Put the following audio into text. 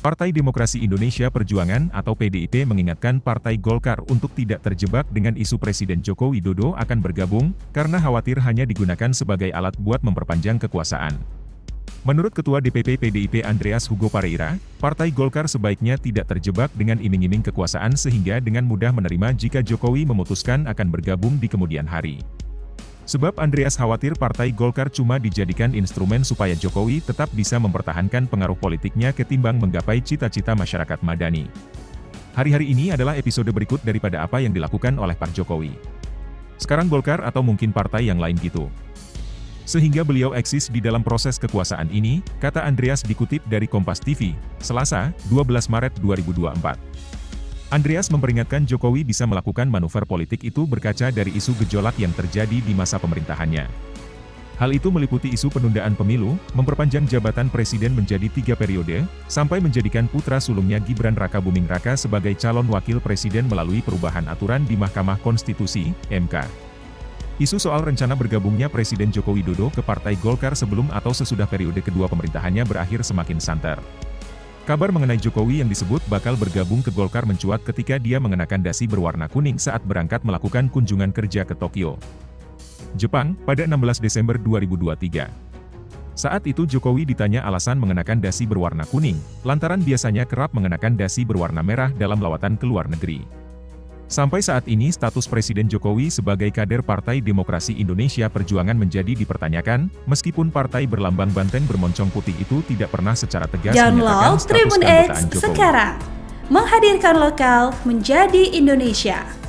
Partai Demokrasi Indonesia Perjuangan atau PDIP mengingatkan Partai Golkar untuk tidak terjebak dengan isu Presiden Joko Widodo akan bergabung, karena khawatir hanya digunakan sebagai alat buat memperpanjang kekuasaan. Menurut Ketua DPP PDIP Andreas Hugo Pareira, Partai Golkar sebaiknya tidak terjebak dengan iming-iming kekuasaan sehingga dengan mudah menerima jika Jokowi memutuskan akan bergabung di kemudian hari. Sebab Andreas khawatir Partai Golkar cuma dijadikan instrumen supaya Jokowi tetap bisa mempertahankan pengaruh politiknya ketimbang menggapai cita-cita masyarakat madani. Hari-hari ini adalah episode berikut daripada apa yang dilakukan oleh Pak Jokowi. Sekarang Golkar atau mungkin partai yang lain gitu. Sehingga beliau eksis di dalam proses kekuasaan ini, kata Andreas dikutip dari Kompas TV, Selasa, 12 Maret 2024. Andreas memperingatkan Jokowi bisa melakukan manuver politik itu berkaca dari isu gejolak yang terjadi di masa pemerintahannya. Hal itu meliputi isu penundaan pemilu, memperpanjang jabatan presiden menjadi 3 periode, sampai menjadikan putra sulungnya Gibran Rakabuming Raka sebagai calon wakil presiden melalui perubahan aturan di Mahkamah Konstitusi, MK. Isu soal rencana bergabungnya Presiden Joko Widodo ke Partai Golkar sebelum atau sesudah periode kedua pemerintahannya berakhir semakin santer. Kabar mengenai Jokowi yang disebut bakal bergabung ke Golkar mencuat ketika dia mengenakan dasi berwarna kuning saat berangkat melakukan kunjungan kerja ke Tokyo, Jepang, pada 16 Desember 2023. Saat itu Jokowi ditanya alasan mengenakan dasi berwarna kuning, lantaran biasanya kerap mengenakan dasi berwarna merah dalam lawatan ke luar negeri. Sampai saat ini status Presiden Jokowi sebagai kader Partai Demokrasi Indonesia Perjuangan menjadi dipertanyakan, meskipun partai berlambang banteng bermoncong putih itu tidak pernah secara tegas menyatakan Download status Tribun keanggotaan X Jokowi. sekarang, menghadirkan lokal menjadi Indonesia.